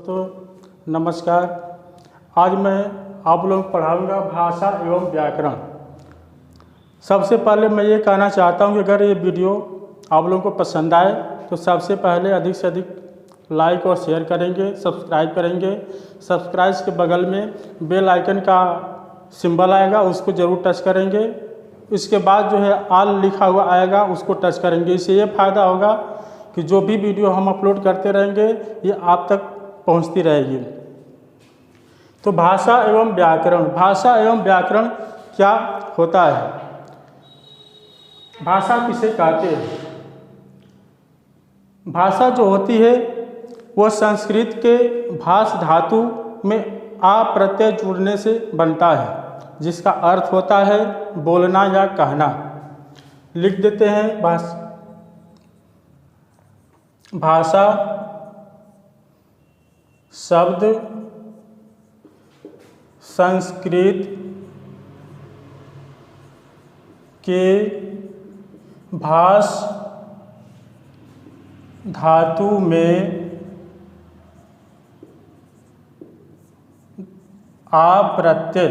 दोस्तों नमस्कार। आज मैं आप लोगों को पढ़ाऊँगा भाषा एवं व्याकरण। सबसे पहले मैं ये कहना चाहता हूँ कि अगर ये वीडियो आप लोगों को पसंद आए तो सबसे पहले अधिक से अधिक लाइक और शेयर करेंगे, सब्सक्राइब करेंगे। सब्सक्राइब के बगल में बेल आइकन का सिंबल आएगा, उसको ज़रूर टच करेंगे। इसके बाद जो है ऑल लिखा हुआ आएगा, उसको टच करेंगे। इससे ये फ़ायदा होगा कि जो भी वीडियो हम अपलोड करते रहेंगे ये आप तक पहुंचती रहेगी। तो भाषा एवं व्याकरण, भाषा एवं व्याकरण क्या होता है? भाषा किसे कहते हैं? भाषा जो होती है वह संस्कृत के भाष धातु में आ प्रत्यय जुड़ने से बनता है, जिसका अर्थ होता है बोलना या कहना। लिख देते हैं भाषा शब्द संस्कृत के भाष धातु में आ प्रत्यय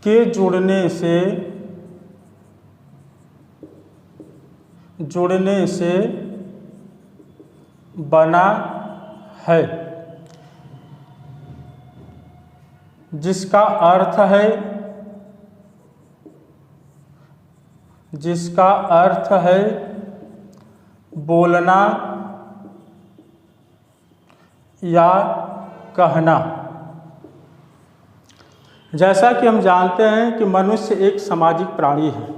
के जुड़ने से बना है, जिसका अर्थ है बोलना या कहना। जैसा कि हम जानते हैं कि मनुष्य एक सामाजिक प्राणी है।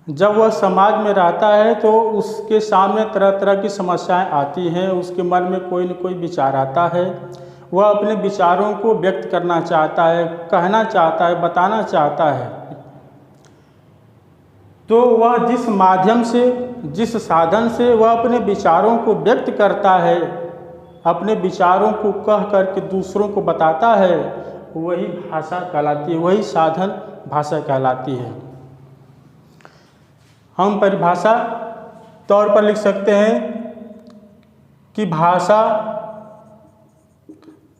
जब वह समाज में रहता है तो उसके सामने तरह तरह की समस्याएं आती हैं, उसके मन में कोई न कोई विचार आता है। वह अपने विचारों को व्यक्त करना चाहता है, कहना चाहता है, बताना चाहता है। तो वह जिस माध्यम से, जिस साधन से वह अपने विचारों को व्यक्त करता है, अपने विचारों को कह करके दूसरों को बताता है, वही भाषा कहलाती है, वही साधन भाषा कहलाती है। हम परिभाषा तौर पर लिख सकते हैं कि भाषा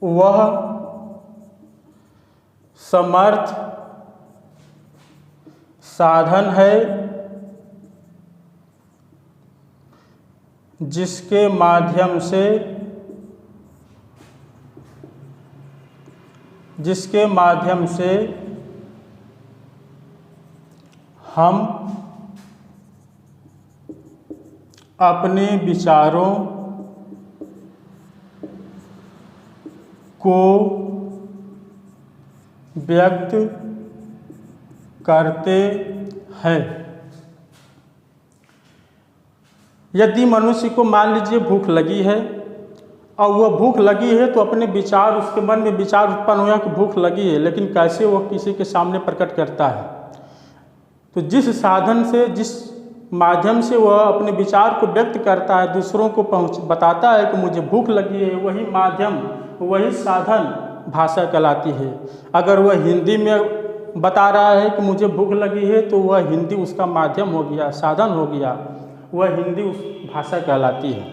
वह समर्थ साधन है जिसके माध्यम से हम अपने विचारों को व्यक्त करते हैं। यदि मनुष्य को मान लीजिए भूख लगी है और वह भूख लगी है तो अपने विचार, उसके मन में विचार उत्पन्न हुआ कि भूख लगी है, लेकिन कैसे वह किसी के सामने प्रकट करता है? तो जिस साधन से, जिस माध्यम से वह अपने विचार को व्यक्त करता है, दूसरों को बताता है कि मुझे भूख लगी है, वही माध्यम, वही साधन भाषा कहलाती है। अगर वह हिंदी में बता रहा है कि मुझे भूख लगी है तो वह हिंदी उसका माध्यम हो गया, साधन हो गया, वह हिंदी उस भाषा कहलाती है,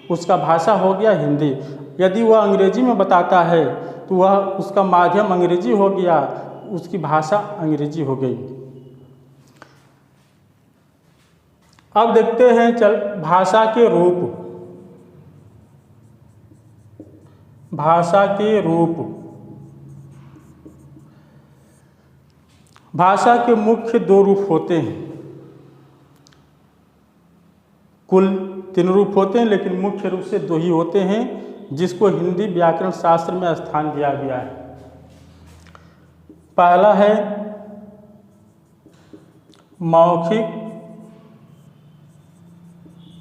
उसका भाषा हो गया हिंदी। यदि वह अंग्रेजी में बताता है तो वह उसका माध्यम अंग्रेजी हो गया, उसकी भाषा अंग्रेजी हो गई। अब देखते हैं भाषा के रूप। भाषा के रूप, भाषा के मुख्य दो रूप होते हैं। कुल 3 रूप होते हैं, लेकिन मुख्य रूप से 2 ही होते हैं, जिसको हिंदी व्याकरण शास्त्र में स्थान दिया गया है। पहला है मौखिक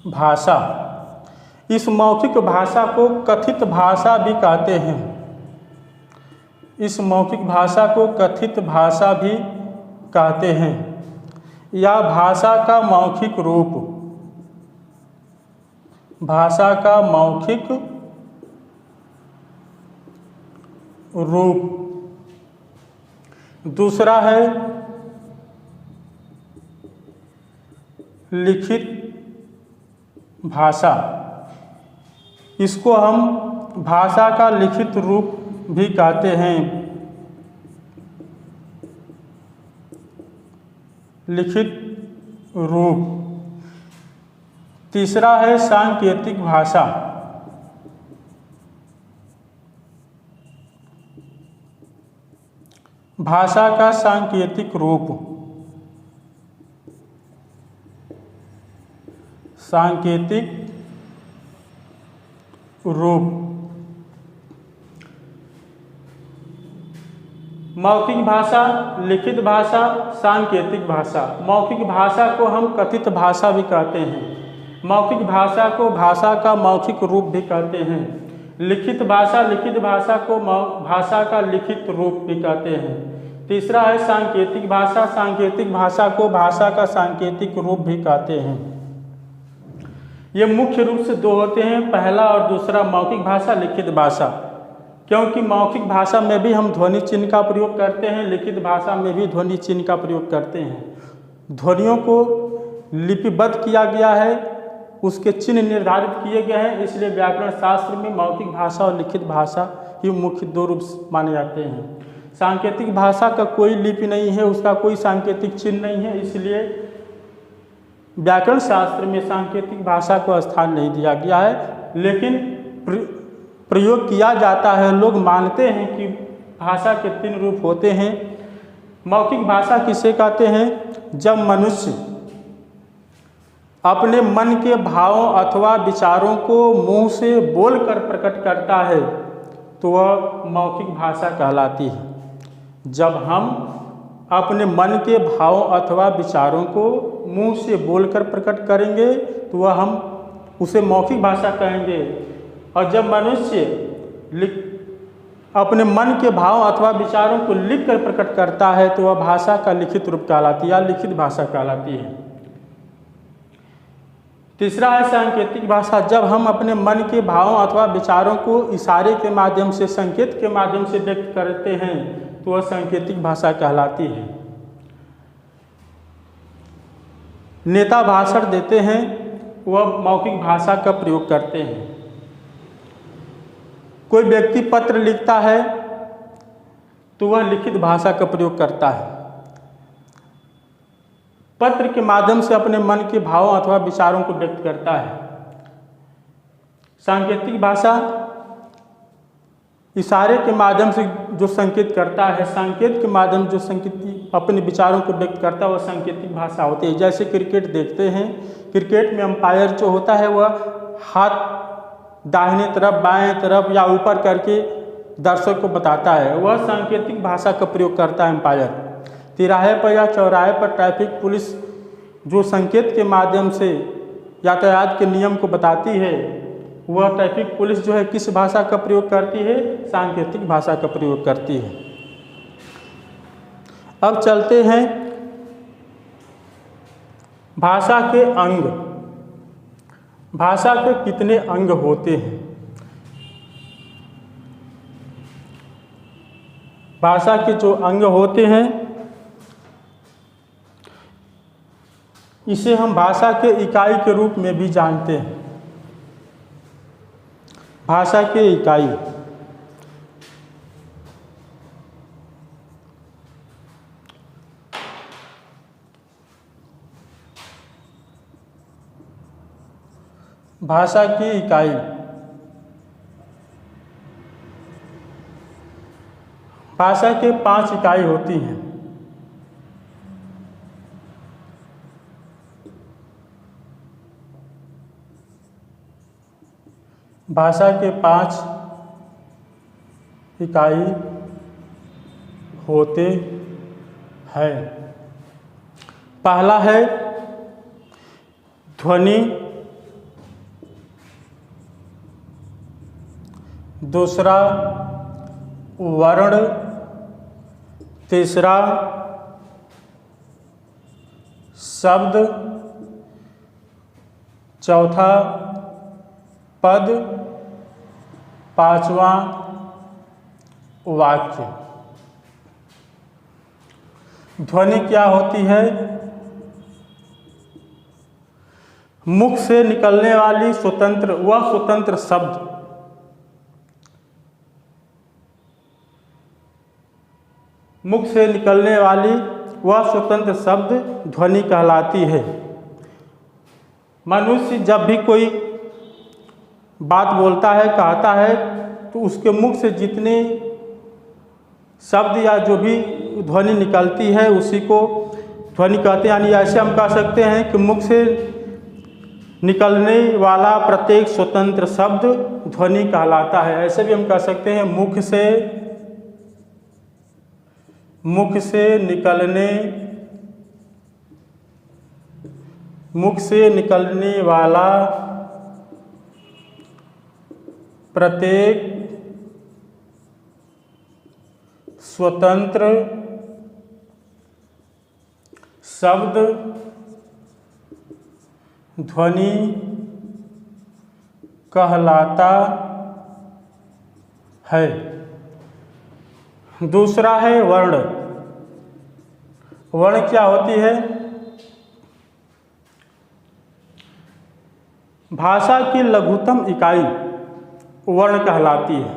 भाषा। इस मौखिक भाषा को कथित भाषा भी कहते हैं। इस मौखिक भाषा को कथित भाषा भी कहते हैं, या भाषा का मौखिक रूप। भाषा का मौखिक रूप। दूसरा है लिखित भाषा। इसको हम भाषा का लिखित रूप भी कहते हैं। लिखित रूप। तीसरा है सांकेतिक भाषा। भाषा का सांकेतिक रूप। सांकेतिक रूप। मौखिक भाषा, लिखित भाषा, सांकेतिक भाषा। मौखिक भाषा को हम कथित भाषा भी कहते हैं। मौखिक भाषा को भाषा का मौखिक रूप भी कहते हैं। लिखित भाषा को भाषा का लिखित रूप भी कहते हैं। तीसरा है सांकेतिक भाषा। सांकेतिक भाषा को भाषा का सांकेतिक रूप भी कहते हैं। ये मुख्य रूप से दो होते हैं, पहला और दूसरा, मौखिक भाषा, लिखित भाषा। क्योंकि मौखिक भाषा में भी हम ध्वनि चिन्ह का प्रयोग करते हैं, लिखित भाषा में भी ध्वनि चिन्ह का प्रयोग करते हैं। ध्वनियों को लिपिबद्ध किया गया है, उसके चिन्ह निर्धारित किए गए हैं, इसलिए व्याकरण शास्त्र में मौखिक भाषा और लिखित भाषा ही मुख्य दो रूप माने जाते हैं। सांकेतिक भाषा का कोई लिपि नहीं है, उसका कोई सांकेतिक चिन्ह नहीं है, इसलिए व्याकरण शास्त्र में सांकेतिक भाषा को स्थान नहीं दिया गया है। लेकिन प्रयोग किया जाता है। लोग मानते हैं कि भाषा के 3 रूप होते हैं। मौखिक भाषा किसे कहते हैं? जब मनुष्य अपने मन के भावों अथवा विचारों को मुंह से बोलकर प्रकट करता है तो वह मौखिक भाषा कहलाती है। जब हम अपने मन के भावों अथवा विचारों को मुंह से बोलकर प्रकट करेंगे तो वह हम उसे मौखिक भाषा कहेंगे। और जब मनुष्य अपने मन के भाव अथवा विचारों को लिखकर प्रकट करता है तो वह भाषा का लिखित रूप कहलाती है या लिखित भाषा कहलाती है। तीसरा है सांकेतिक भाषा। जब हम अपने मन के भावों अथवा विचारों को इशारे के माध्यम से, संकेत के माध्यम से व्यक्त करते हैं तो वह सांकेतिक भाषा कहलाती है। नेता भाषण देते हैं, वह मौखिक भाषा का प्रयोग करते हैं। कोई व्यक्ति पत्र लिखता है तो वह लिखित भाषा का प्रयोग करता है। पत्र के माध्यम से अपने मन के भावों अथवा विचारों को व्यक्त करता है। सांकेतिक भाषा इशारे के माध्यम से जो संकेत करता है, संकेत के माध्यम जो संकेत अपने विचारों को व्यक्त करता है वह सांकेतिक भाषा होती है। जैसे क्रिकेट देखते हैं, क्रिकेट में अंपायर जो होता है वह हाथ दाहिने तरफ, बाएं तरफ या ऊपर करके दर्शक को बताता है, वह सांकेतिक भाषा का प्रयोग करता है अंपायर। तिराहे पर या चौराहे पर ट्रैफिक पुलिस जो संकेत के माध्यम से यातायात के नियम को बताती है, वह ट्रैफिक पुलिस जो है किस भाषा का प्रयोग करती है? सांकेतिक भाषा का प्रयोग करती है। अब चलते हैं भाषा के अंग। भाषा के कितने अंग होते हैं? भाषा के जो अंग होते हैं इसे हम भाषा के इकाई के रूप में भी जानते हैं। भाषा के इकाई। भाषा की इकाई। भाषा के 5 इकाई होती हैं। भाषा के 5 इकाई होते हैं। पहला है ध्वनि, दूसरा वर्ण, तीसरा शब्द, चौथा पद, पांचवा वाक्य। ध्वनि क्या होती है? मुख से निकलने वाली स्वतंत्र शब्द मुख से निकलने वाली वह स्वतंत्र शब्द ध्वनि कहलाती है। मनुष्य जब भी कोई बात बोलता है, कहता है, तो उसके मुख से जितने शब्द या जो भी ध्वनि निकलती है उसी को ध्वनि कहते हैं। यानी ऐसे हम कह सकते हैं कि मुख से निकलने वाला प्रत्येक स्वतंत्र शब्द ध्वनि कहलाता है। ऐसे भी हम कह सकते हैं मुख से निकलने वाला प्रत्येक स्वतंत्र शब्द ध्वनि कहलाता है। दूसरा है वर्ण। वर्ण क्या होती है? भाषा की लघुतम इकाई वर्ण कहलाती है।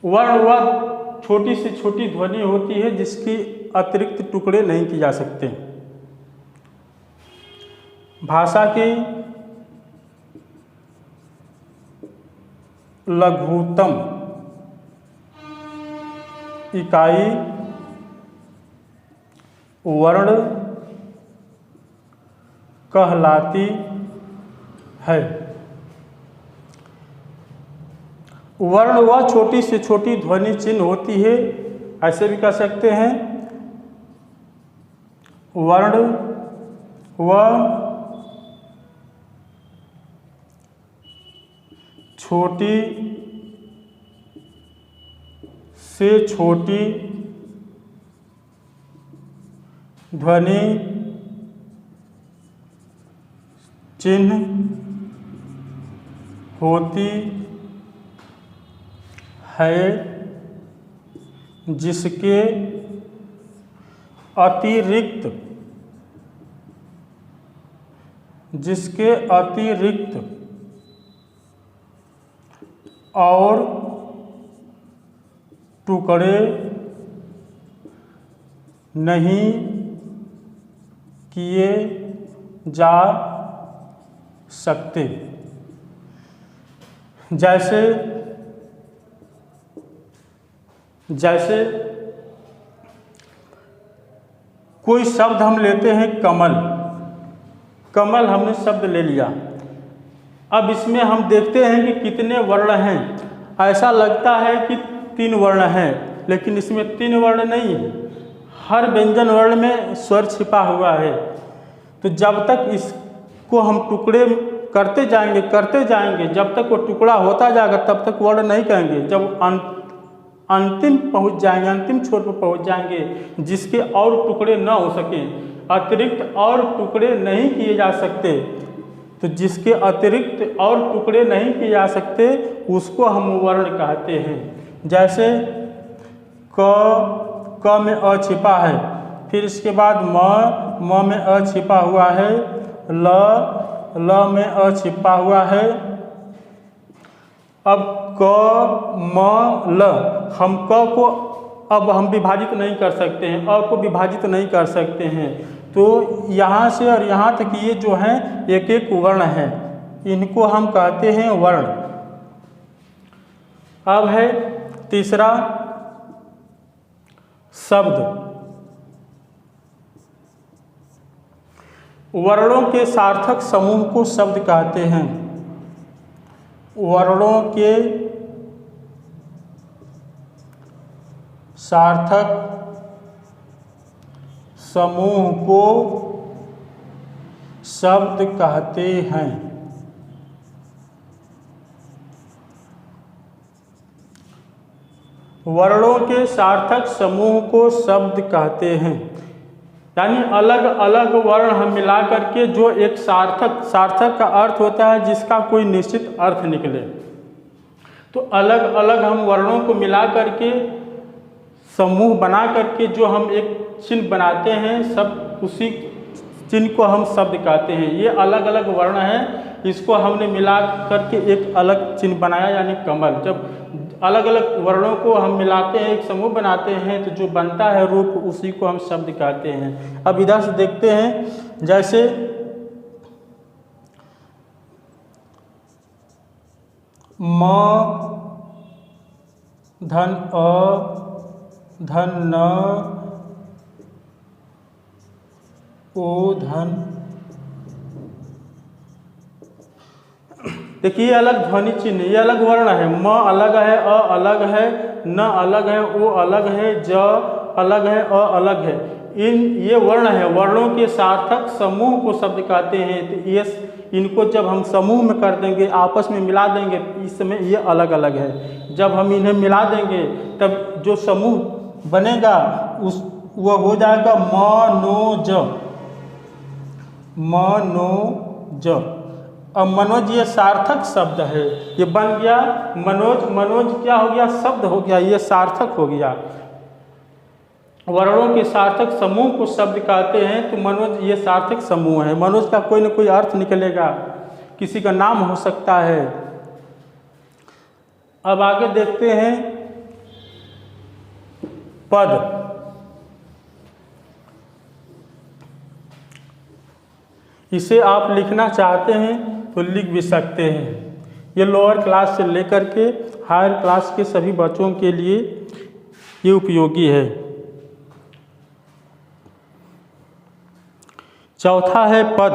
वर्ण वह छोटी से छोटी ध्वनि होती है जिसकी अतिरिक्त टुकड़े नहीं किए जा सकते। भाषा की लघुतम इकाई वर्ण कहलाती है। वर्ण वह छोटी से छोटी ध्वनि चिन्ह होती है। ऐसे भी कह सकते हैं वर्ण वह छोटी से छोटी ध्वनि चिन्ह होती है जिसके अतिरिक्त और टुकड़े नहीं किए जा सकते। जैसे कोई शब्द हम लेते हैं कमल। कमल हमने शब्द ले लिया। अब इसमें हम देखते हैं कि कितने वर्ण हैं। ऐसा लगता है कि 3 वर्ण हैं, लेकिन इसमें 3 वर्ण नहीं है। हर व्यंजन वर्ण में स्वर छिपा हुआ है। तो जब तक इसको हम टुकड़े करते जाएंगे, जब तक वो टुकड़ा होता जाएगा तब तक वर्ण नहीं कहेंगे। जब अंतिम पहुंच जाएंगे, अंतिम छोर पर पहुंच जाएंगे जिसके और टुकड़े ना हो सकें, अतिरिक्त और टुकड़े नहीं किए जा सकते, तो जिसके अतिरिक्त और टुकड़े नहीं किए जा सकते उसको हम वर्ण कहते हैं। जैसे क में अ छिपा है, फिर इसके बाद म में अ छिपा हुआ है, ल में अ छिपा हुआ है। अब क म ल, हम क को अब हम विभाजित नहीं कर सकते हैं, अ को विभाजित नहीं कर सकते हैं। तो यहाँ से और यहाँ तक ये जो हैं एक एक वर्ण है, इनको हम कहते हैं वर्ण। अब है तीसरा शब्द। वर्णों के सार्थक समूह को शब्द कहते हैं। वर्णों के सार्थक समूह को शब्द कहते हैं। वर्णों के सार्थक समूह को शब्द कहते हैं, यानी अलग अलग वर्ण हम मिला करके जो एक सार्थक का अर्थ होता है जिसका कोई निश्चित अर्थ निकले। तो अलग अलग हम वर्णों को मिला करके समूह बना करके जो हम एक चिन्ह बनाते हैं, सब उसी चिन्ह को हम शब्द कहते हैं। ये अलग अलग वर्ण हैं, इसको हमने मिला करके एक अलग चिन्ह बनाया, यानी कमल। जब अलग अलग वर्णों को हम मिलाते हैं, एक समूह बनाते हैं, तो जो बनता है रूप उसी को हम शब्द कहते हैं। अब इधर से देखते हैं, जैसे म धन अ धन न ओ धन। देखिए अलग ध्वनि चिन्ह, ये अलग वर्ण है, म अलग है, अ अलग है, न अलग है, ओ अलग है, ज अलग है, अ अलग है। ये वर्ण है, वर्णों के सार्थक समूह को शब्द कहते हैं। तो ये इनको जब हम समूह में कर देंगे, आपस में मिला देंगे, इस समय ये अलग अलग है। जब हम इन्हें मिला देंगे तब जो समूह बनेगा वह हो जाएगा मनोज, मनोज। अब मनोज ये सार्थक शब्द है, ये बन गया मनोज। मनोज क्या हो गया? शब्द हो गया, ये सार्थक हो गया। वर्णों के सार्थक समूह को शब्द कहते हैं, तो मनोज ये सार्थक समूह है। मनोज का कोई न कोई अर्थ निकलेगा, किसी का नाम हो सकता है। अब आगे देखते हैं पद। इसे आप लिखना चाहते हैं तो लिख भी सकते हैं। ये लोअर क्लास से लेकर के हायर क्लास के सभी बच्चों के लिए ये उपयोगी है। चौथा है पद।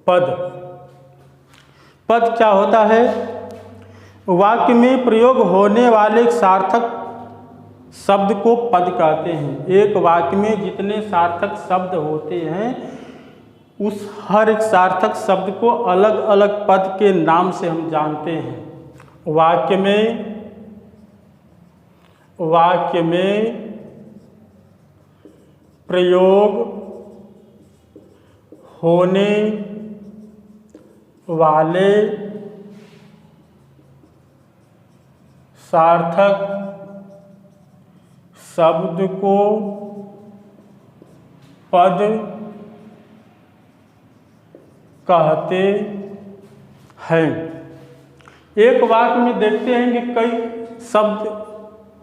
पद पद क्या होता है? वाक्य में प्रयोग होने वाले सार्थक शब्द को पद कहते हैं। एक वाक्य में जितने सार्थक शब्द होते हैं, उस हर एक सार्थक शब्द को अलग अलग पद के नाम से हम जानते हैं। वाक्य में प्रयोग होने वाले सार्थक शब्द को पद कहते हैं। एक वाक्य में देखते हैं कि कई शब्द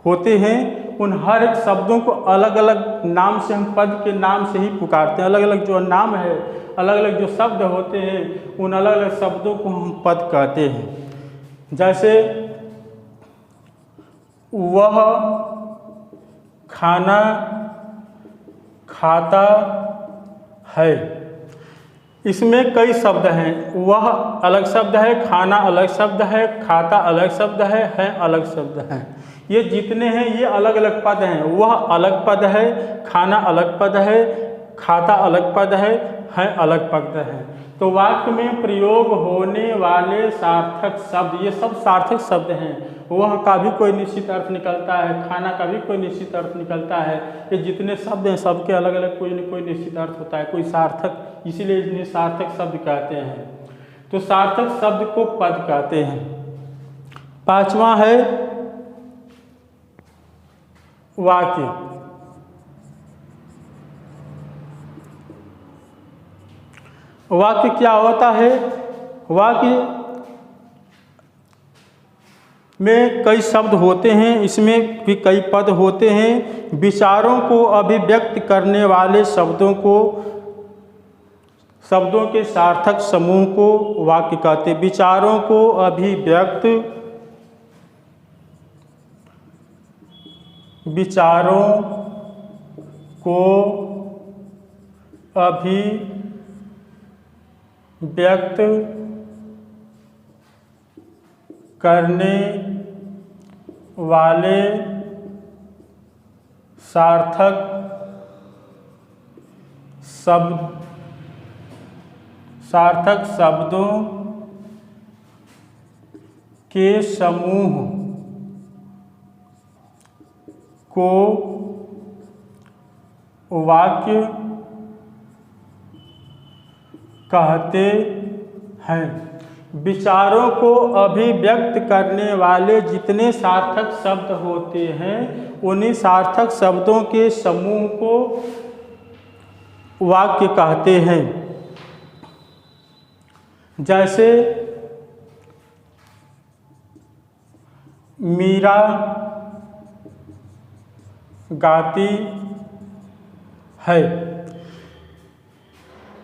होते हैं, उन हर एक शब्दों को अलग अलग नाम से हम पद के नाम से ही पुकारते हैं। अलग अलग जो नाम है, अलग अलग जो शब्द होते हैं, उन अलग अलग शब्दों को हम पद कहते हैं। जैसे वह खाना खाता है, इसमें कई शब्द हैं। वह अलग शब्द है, खाना अलग शब्द है, खाता अलग शब्द है अलग शब्द है। ये जितने हैं ये अलग अलग पद हैं। वह अलग पद है, खाना अलग पद है, खाता अलग पद है अलग पद है। तो वाक्य में प्रयोग होने वाले सार्थक शब्द, ये सब सार्थक शब्द हैं। वह का भी कोई निश्चित अर्थ निकलता है, खाना का भी कोई निश्चित अर्थ निकलता है। ये जितने शब्द हैं सबके अलग अलग कोई न कोई निश्चित अर्थ होता है, कोई सार्थक, इसीलिए इन्हें सार्थक शब्द कहते हैं। तो सार्थक शब्द को पद कहते हैं। पांचवा है वाक्य। वाक्य क्या होता है? वाक्य में कई शब्द होते हैं, इसमें भी कई पद होते हैं। विचारों को अभिव्यक्त करने वाले शब्दों के सार्थक समूह को वाक्य कहते हैं। विचारों को अभिव्यक्त करने वाले सार्थक शब्दों के समूह को वाक्य कहते हैं। विचारों को अभिव्यक्त करने वाले जितने सार्थक शब्द होते हैं, उन्हीं सार्थक शब्दों के समूह को वाक्य कहते हैं। जैसे मीरा गाती है।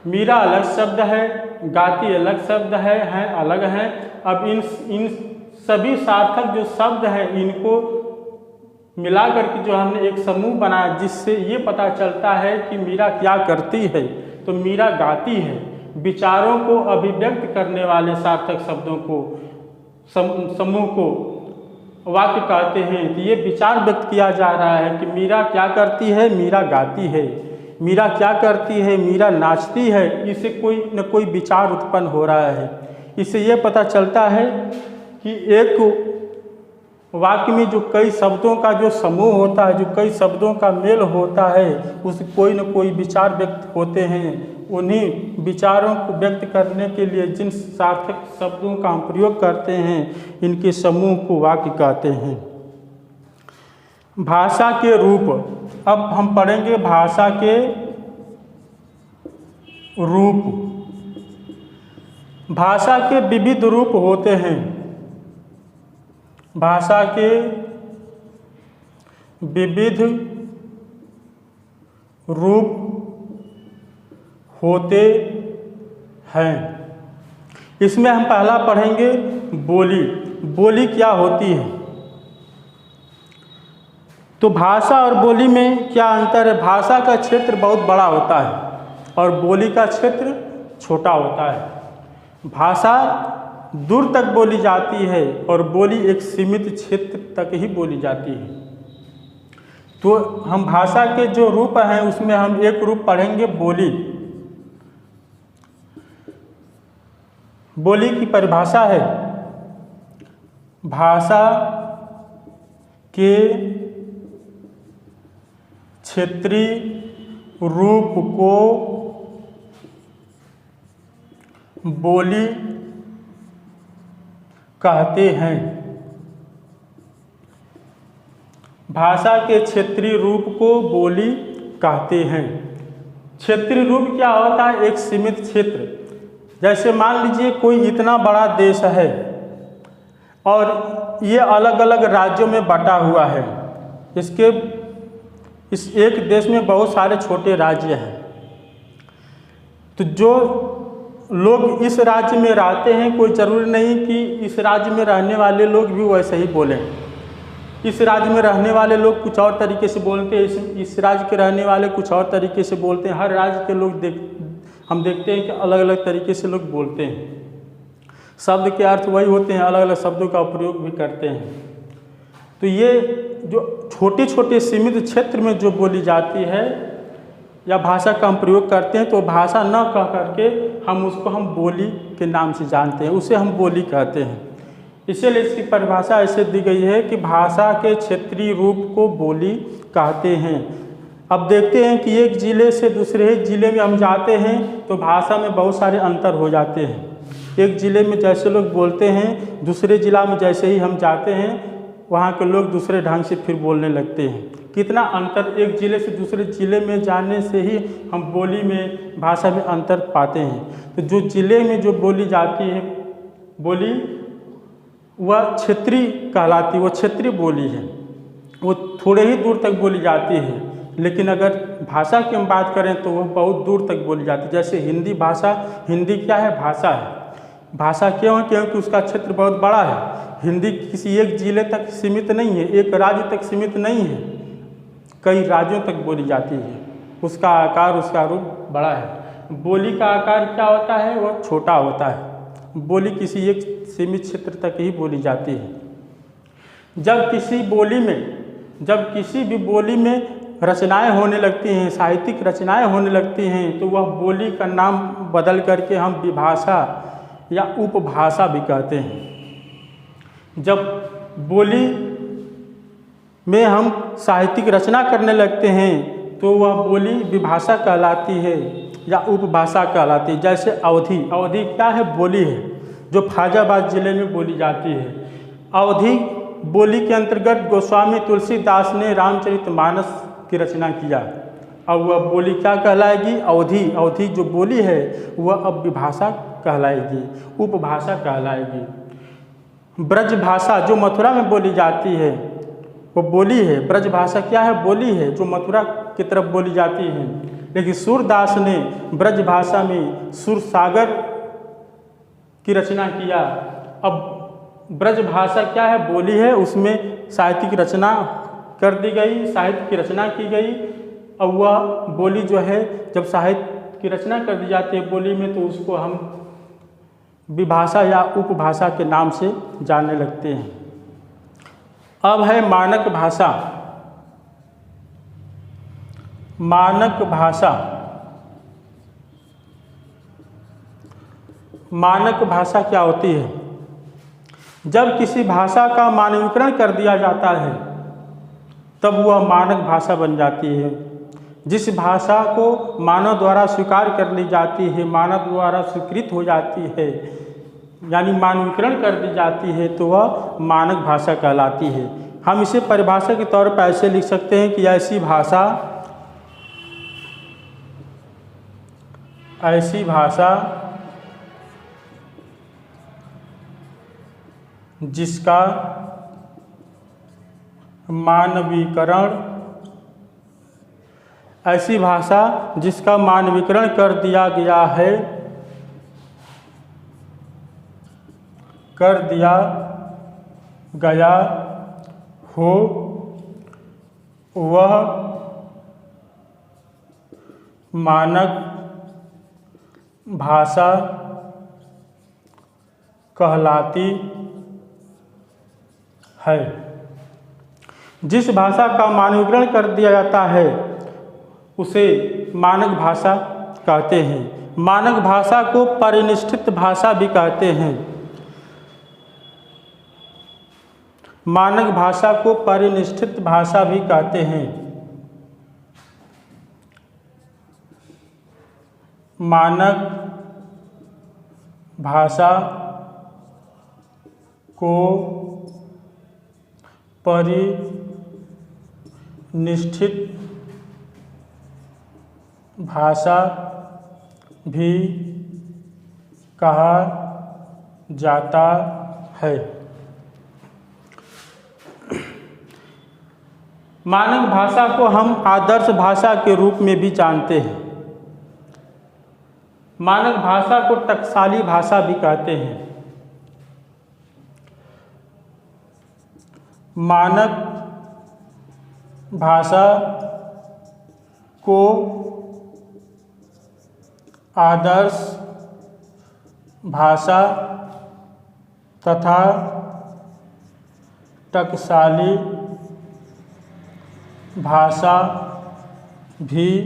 मीरा अलग शब्द है, गाती अलग शब्द है अलग हैं। अब इन सभी सार्थक जो शब्द हैं इनको मिलाकर के जो हमने एक समूह बनाया, जिससे ये पता चलता है कि मीरा क्या करती है। तो मीरा गाती है। विचारों को अभिव्यक्त करने वाले सार्थक शब्दों को समूह को वाक्य कहते हैं। तो ये विचार व्यक्त किया जा रहा है कि मीरा क्या करती है, मीरा गाती है। मीरा क्या करती है, मीरा नाचती है। इससे कोई न कोई विचार उत्पन्न हो रहा है। इससे ये पता चलता है कि एक वाक्य में जो कई शब्दों का जो समूह होता है, जो कई शब्दों का मेल होता है, उस कोई न कोई विचार व्यक्त होते हैं। उन्हीं विचारों को व्यक्त करने के लिए जिन सार्थक शब्दों का हम प्रयोग करते हैं, इनके समूह को वाक्य कहते हैं। भाषा के रूप, अब हम पढ़ेंगे भाषा के रूप। भाषा के विविध रूप होते हैं। भाषा के विविध रूप होते हैं। इसमें हम पहला पढ़ेंगे बोली। बोली क्या होती है? तो भाषा और बोली में क्या अंतर है? भाषा का क्षेत्र बहुत बड़ा होता है और बोली का क्षेत्र छोटा होता है। भाषा दूर तक बोली जाती है और बोली एक सीमित क्षेत्र तक ही बोली जाती है। तो हम भाषा के जो रूप हैं उसमें हम एक रूप पढ़ेंगे बोली। बोली की परिभाषा है, भाषा के क्षेत्रीय रूप को बोली कहते हैं। भाषा के क्षेत्रीय रूप को बोली कहते हैं। क्षेत्रीय रूप क्या होता है? एक सीमित क्षेत्र। जैसे मान लीजिए कोई इतना बड़ा देश है और ये अलग अलग राज्यों में बटा हुआ है। इस एक देश में बहुत सारे छोटे राज्य हैं। तो जो लोग इस राज्य में रहते हैं, कोई ज़रूरी नहीं कि इस राज्य में रहने वाले लोग भी वैसे ही बोलें। इस राज्य में रहने वाले लोग कुछ और तरीके से बोलते हैं, इस राज्य के रहने वाले कुछ और तरीके से बोलते हैं। हर राज्य के लोग हम देखते हैं कि अलग अलग तरीके से लोग बोलते हैं। शब्द के अर्थ वही होते हैं, अलग अलग शब्दों का प्रयोग भी करते हैं। तो ये जो छोटे छोटे सीमित क्षेत्र में जो बोली जाती है या भाषा का हम प्रयोग करते हैं, तो भाषा न कह करके हम बोली के नाम से जानते हैं, उसे हम बोली कहते हैं। इसीलिए इसकी परिभाषा ऐसे दी गई है कि भाषा के क्षेत्रीय रूप को बोली कहते हैं। अब देखते हैं कि एक ज़िले से दूसरे ज़िले में हम जाते हैं तो भाषा में बहुत सारे अंतर हो जाते हैं। एक ज़िले में जैसे लोग बोलते हैं, दूसरे ज़िला में जैसे ही हम जाते हैं वहाँ के लोग दूसरे ढंग से फिर बोलने लगते हैं। कितना अंतर, एक ज़िले से दूसरे ज़िले में जाने से ही हम बोली में, भाषा में अंतर पाते हैं। तो जो ज़िले में जो बोली जाती है बोली, वह क्षेत्रीय कहलाती है, वो क्षेत्रीय बोली है। वो थोड़े ही दूर तक बोली जाती है। लेकिन अगर भाषा की हम बात करें तो वह बहुत दूर तक बोली जाती है। जैसे हिंदी भाषा, हिंदी क्या है? भाषा है। भाषा क्यों है? क्योंकि उसका क्षेत्र बहुत बड़ा है। हिंदी किसी एक ज़िले तक सीमित नहीं है, एक राज्य तक सीमित नहीं है, कई राज्यों तक बोली जाती है। उसका आकार, उसका रूप बड़ा है। बोली का आकार क्या होता है? वह छोटा होता है। बोली किसी एक सीमित क्षेत्र तक ही बोली जाती है। जब किसी भी बोली में रचनाएं होने लगती हैं, साहित्यिक रचनाएं होने लगती हैं, तो वह बोली का नाम बदल करके हम विभाषा या उपभाषा भी कहते हैं। जब बोली में हम साहित्यिक रचना करने लगते हैं तो वह बोली विभाषा कहलाती है या उपभाषा कहलाती है। जैसे अवधी, अवधी क्या है? बोली है, जो फैजाबाद जिले में बोली जाती है। अवधी बोली के अंतर्गत गोस्वामी तुलसीदास ने रामचरितमानस की रचना किया। और वह बोली क्या कहलाएगी? अवधी। अवधी जो बोली है वह अब विभाषा कहलाएगी, उपभाषा कहलाएगी। ब्रज भाषा जो मथुरा में बोली जाती है वो बोली है। ब्रज भाषा क्या है? बोली है जो मथुरा की तरफ बोली जाती है। लेकिन सूरदास ने ब्रज भाषा में सूरसागर की रचना किया। अब ब्रज भाषा क्या है? बोली है, उसमें साहित्य की रचना कर दी गई, साहित्य की रचना की गई। और वह बोली जो है जब साहित्य की रचना कर दी जाती है बोली में तो उसको हम विभाषा या उपभाषा के नाम से जानने लगते हैं। अब है मानक भाषा। मानक भाषा, मानक भाषा क्या होती है? जब किसी भाषा का मानकीकरण कर दिया जाता है तब वह मानक भाषा बन जाती है। जिस भाषा को मानव द्वारा स्वीकार कर ली जाती है, मानव द्वारा स्वीकृत हो जाती है, यानी मानकीकरण कर दी जाती है तो वह मानक भाषा कहलाती है। हम इसे परिभाषा के तौर पर ऐसे लिख सकते हैं कि ऐसी भाषा जिसका मानवीकरण, ऐसी भाषा जिसका मानवीकरण कर दिया गया हो वह मानक भाषा कहलाती है। जिस भाषा का मानकीकरण कर दिया जाता है उसे मानक भाषा कहते हैं। मानक भाषा को परिनिष्ठित भाषा भी कहते हैं। मानक भाषा को परिनिष्ठित भाषा भी कहते हैं। मानक भाषा को परिनिष्ठित भाषा भी कहा जाता है। मानक भाषा को हम आदर्श भाषा के रूप में भी जानते हैं। मानक भाषा को टकसाली भाषा भी कहते हैं। मानक भाषा को आदर्श भाषा तथा टकसाली भाषा भी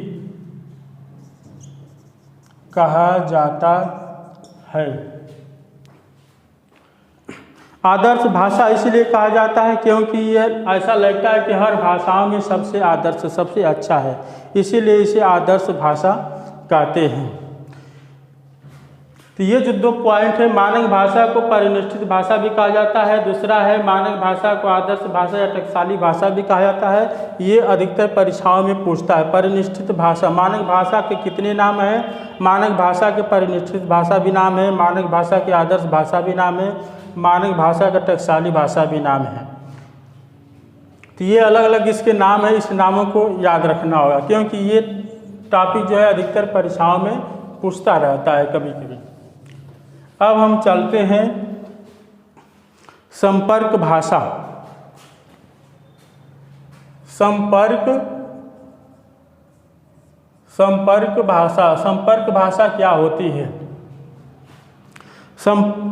कहा जाता है। आदर्श भाषा इसलिए कहा जाता है क्योंकि ये ऐसा लगता है कि हर भाषाओं में सबसे आदर्श, सबसे अच्छा है, इसीलिए इसे आदर्श भाषा कहते हैं। तो ये जो दो पॉइंट है, मानक भाषा को परिनिष्ठित भाषा भी कहा जाता है, दूसरा है मानक भाषा को आदर्श भाषा या टकसाली भाषा भी कहा जाता है। ये अधिकतर परीक्षाओं में पूछता है। परिनिष्ठित भाषा, मानक भाषा के कितने नाम हैं? मानक भाषा के परिनिष्ठित भाषा भी नाम है, मानक भाषा के आदर्श भाषा भी नाम है, मानक भाषा का टकसाली भाषा भी नाम है। तो ये अलग अलग इसके नाम है, इस नामों को याद रखना होगा क्योंकि ये टॉपिक जो है अधिकतर परीक्षाओं में पूछता रहता है कभी कभी। अब हम चलते हैं संपर्क भाषा। संपर्क भाषा क्या होती है?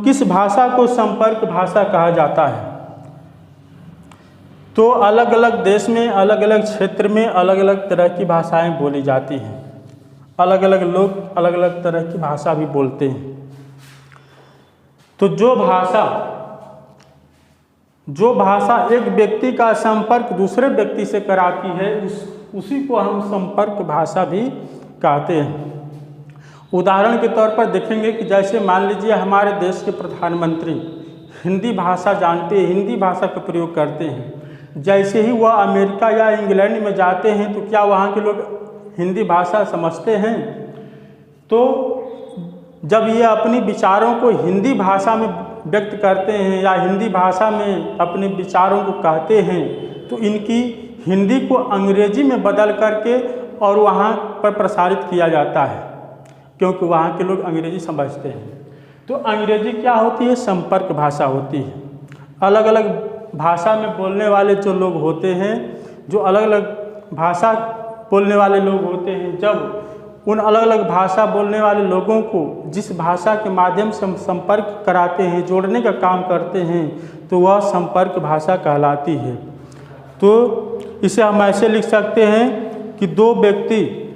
किस भाषा को संपर्क भाषा कहा जाता है? तो अलग अलग देश में, अलग अलग क्षेत्र में अलग अलग तरह की भाषाएं बोली जाती हैं। अलग अलग लोग अलग अलग तरह की भाषा भी बोलते हैं। तो जो भाषा एक व्यक्ति का संपर्क दूसरे व्यक्ति से कराती है उसी को हम संपर्क भाषा भी कहते हैं। उदाहरण के तौर पर देखेंगे कि जैसे मान लीजिए हमारे देश के प्रधानमंत्री हिंदी भाषा जानते हैं, हिंदी भाषा का प्रयोग करते हैं। जैसे ही वह अमेरिका या इंग्लैंड में जाते हैं तो क्या वहाँ के लोग हिंदी भाषा समझते हैं, तो जब ये अपनी विचारों को हिंदी भाषा में व्यक्त करते हैं या हिंदी भाषा में अपने विचारों को कहते हैं, तो इनकी हिंदी को अंग्रेजी में बदल करके और वहाँ पर प्रसारित किया जाता है, क्योंकि वहाँ के लोग अंग्रेजी समझते हैं। तो अंग्रेजी क्या होती है? संपर्क भाषा होती है। अलग अलग भाषा में बोलने वाले जो लोग होते हैं, जो अलग अलग भाषा बोलने वाले लोग होते हैं, जब उन अलग अलग भाषा बोलने वाले लोगों को जिस भाषा के माध्यम से हम संपर्क कराते हैं, जोड़ने का काम करते हैं, तो वह संपर्क भाषा कहलाती है। तो इसे हम ऐसे लिख सकते हैं कि दो व्यक्ति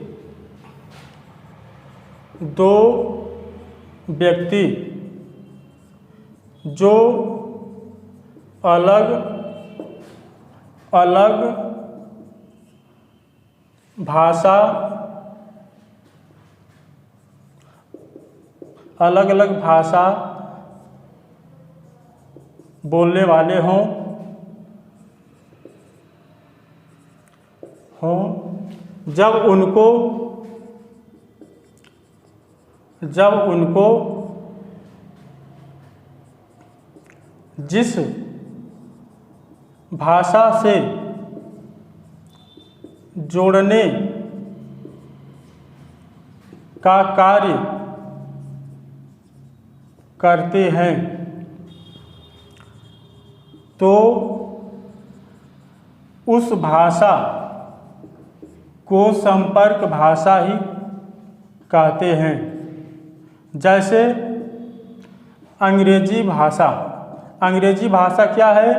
जो अलग अलग भाषा बोलने वाले हों, जब उनको जिस भाषा से जोड़ने का कार्य करते हैं, तो उस भाषा को संपर्क भाषा ही कहते हैं। जैसे अंग्रेजी भाषा क्या है?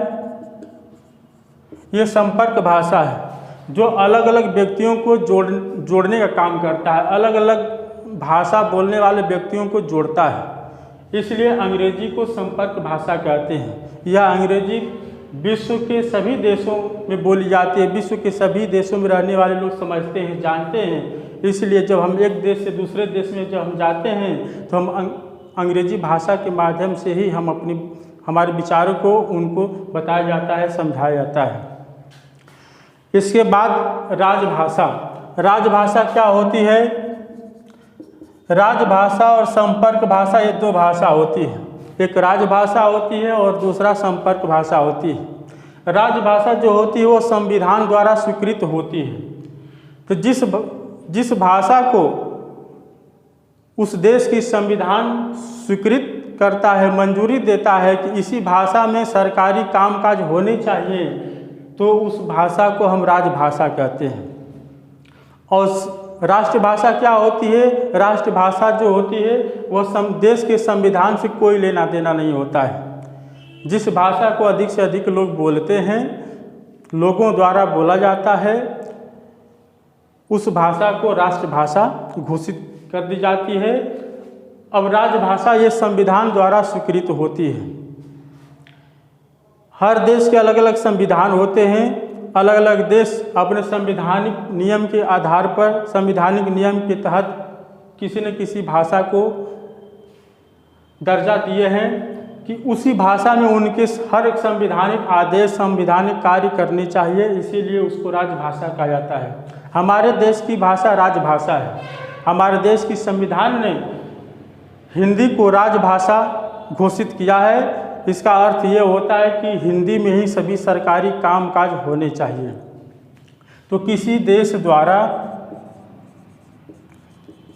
ये संपर्क भाषा है जो अलग अलग व्यक्तियों को जोड़ने का काम करता है, अलग अलग भाषा बोलने वाले व्यक्तियों को जोड़ता है, इसलिए अंग्रेजी को संपर्क भाषा कहते हैं। यह अंग्रेजी विश्व के सभी देशों में बोली जाती है, विश्व के सभी देशों में रहने वाले लोग समझते हैं, जानते हैं। इसलिए जब हम एक देश से दूसरे देश में जब हम जाते हैं, तो हम अंग्रेजी भाषा के माध्यम से ही हम हमारे विचारों को उनको बताया जाता है, समझाया जाता है। इसके बाद राजभाषा क्या होती है? राजभाषा और संपर्क भाषा, ये दो भाषा होती है। एक राजभाषा होती है और दूसरा संपर्क भाषा होती है। राजभाषा जो होती है वो संविधान द्वारा स्वीकृत होती है। तो जिस भाषा को उस देश की संविधान स्वीकृत करता है, मंजूरी देता है कि इसी भाषा में सरकारी कामकाज होने चाहिए, तो उस भाषा को हम राजभाषा कहते हैं। और राष्ट्रभाषा क्या होती है? राष्ट्रभाषा जो होती है वह देश के संविधान से कोई लेना देना नहीं होता है। जिस भाषा को अधिक से अधिक लोग बोलते हैं, लोगों द्वारा बोला जाता है, उस भाषा को राष्ट्रभाषा घोषित कर दी जाती है। अब राजभाषा ये संविधान द्वारा स्वीकृत होती है। हर देश के अलग अलग संविधान होते हैं, अलग अलग देश अपने संवैधानिक नियम के आधार पर, संवैधानिक नियम के तहत किसी न किसी भाषा को दर्जा दिए हैं कि उसी भाषा में उनके हर एक संवैधानिक आदेश, संवैधानिक कार्य करने चाहिए, इसीलिए उसको राजभाषा कहा जाता है। हमारे देश की भाषा राजभाषा है। हमारे देश की संविधान ने हिंदी को राजभाषा घोषित किया है। इसका अर्थ ये होता है कि हिंदी में ही सभी सरकारी कामकाज होने चाहिए। तो किसी देश द्वारा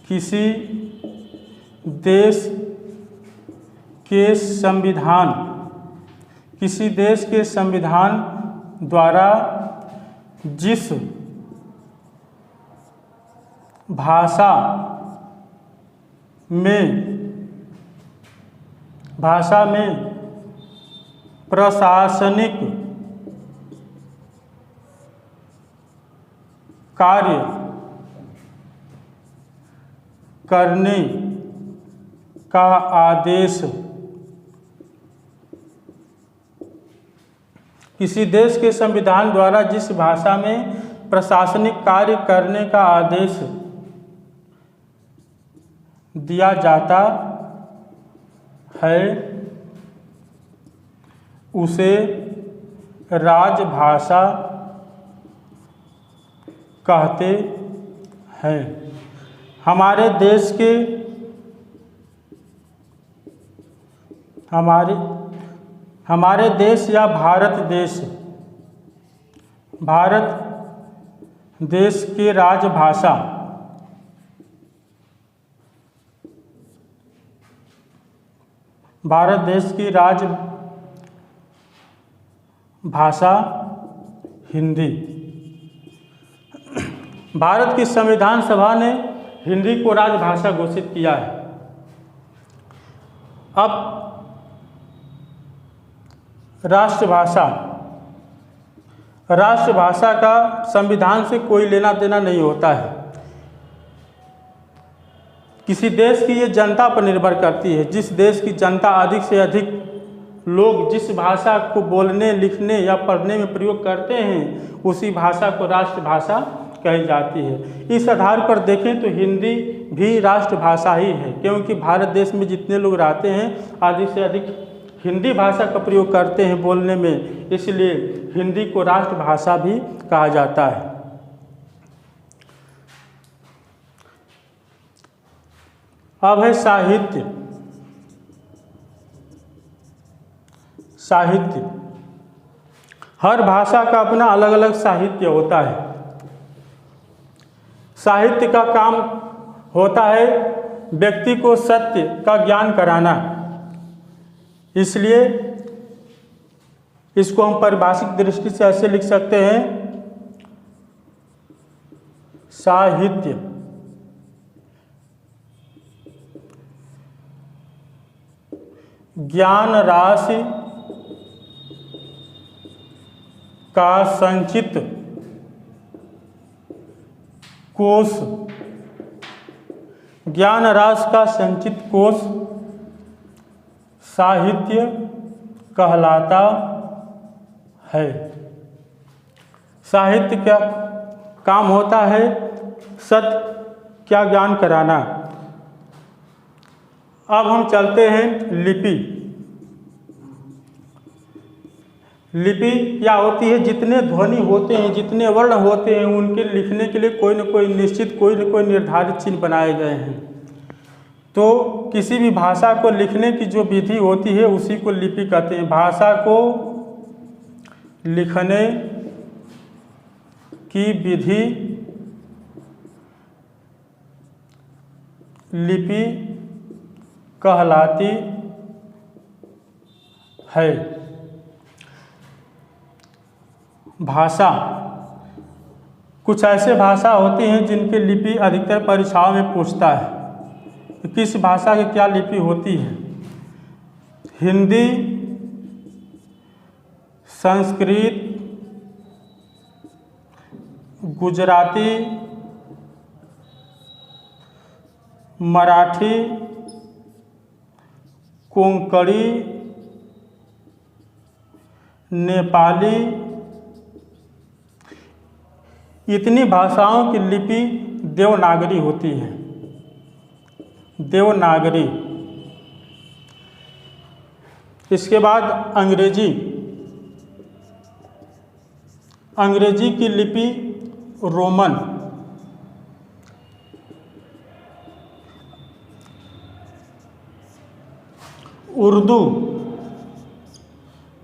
किसी देश के संविधान द्वारा जिस भाषा में प्रशासनिक कार्य करने का आदेश, किसी देश के संविधान द्वारा जिस भाषा में प्रशासनिक कार्य करने का आदेश दिया जाता है, उसे राजभाषा कहते है। हमारे देश के हमारे देश या भारत देश की राजभाषा भारत देश की राजभाषा हिंदी। भारत की संविधान सभा ने हिंदी को राजभाषा घोषित किया है। अब राष्ट्रभाषा का संविधान से कोई लेना देना नहीं होता है। किसी देश की ये जनता पर निर्भर करती है। जिस देश की जनता अधिक से अधिक लोग जिस भाषा को बोलने, लिखने या पढ़ने में प्रयोग करते हैं, उसी भाषा को राष्ट्रभाषा कही जाती है। इस आधार पर देखें तो हिंदी भी राष्ट्रभाषा ही है, क्योंकि भारत देश में जितने लोग रहते हैं अधिक से अधिक हिंदी भाषा का प्रयोग करते हैं बोलने में, इसलिए हिंदी को राष्ट्रभाषा भी कहा जाता है। अब है साहित्य। हर भाषा का अपना अलग अलग साहित्य होता है। साहित्य का काम होता है व्यक्ति को सत्य का ज्ञान कराना। इसलिए इसको हम परिभाषिक दृष्टि से ऐसे लिख सकते हैं, साहित्य ज्ञान राशि का संचित कोश, ज्ञान राशि का संचित कोश साहित्य कहलाता है। साहित्य क्या काम होता है? सत्य क्या ज्ञान कराना। अब हम चलते हैं लिपि। लिपि क्या होती है? जितने ध्वनि होते हैं, जितने वर्ण होते हैं, उनके लिखने के लिए कोई न कोई निश्चित, कोई न कोई निर्धारित चिन्ह बनाए गए हैं। तो किसी भी भाषा को लिखने की जो विधि होती है उसी को लिपि कहते हैं। भाषा को लिखने की विधि लिपि कहलाती है। भाषा, कुछ ऐसे भाषा होती हैं जिनकी लिपि अधिकतर परीक्षाओं में पूछता है कि किस भाषा की क्या लिपि होती है। हिंदी, संस्कृत, गुजराती, मराठी, कोंकणी, नेपाली, इतनी भाषाओं की लिपि देवनागरी होती है। देवनागरी। इसके बाद अंग्रेजी। अंग्रेजी की लिपि रोमन।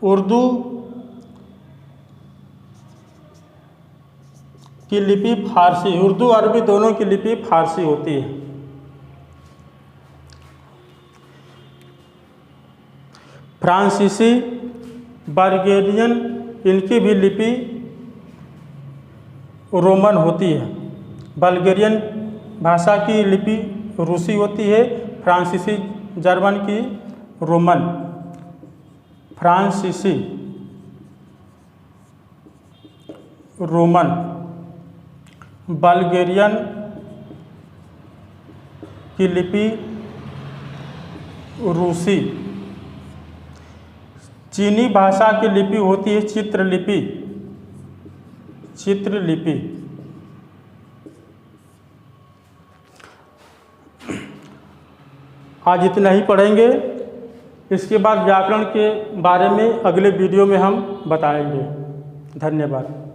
उर्दू की लिपि फारसी। उर्दू अरबी दोनों की लिपि फारसी होती है। फ्रांसीसी, बल्गेरियन, इनकी भी लिपि रोमन होती है। बल्गेरियन भाषा की लिपि रूसी होती है, फ्रांसीसी जर्मन की रोमन। फ्रांसीसी, रोमन, बल्गेरियन की लिपि रूसी। चीनी भाषा की लिपि होती है चित्रलिपि। चित्रलिपि। आज इतना ही पढ़ेंगे। इसके बाद व्याकरण के बारे में अगले वीडियो में हम बताएंगे। धन्यवाद।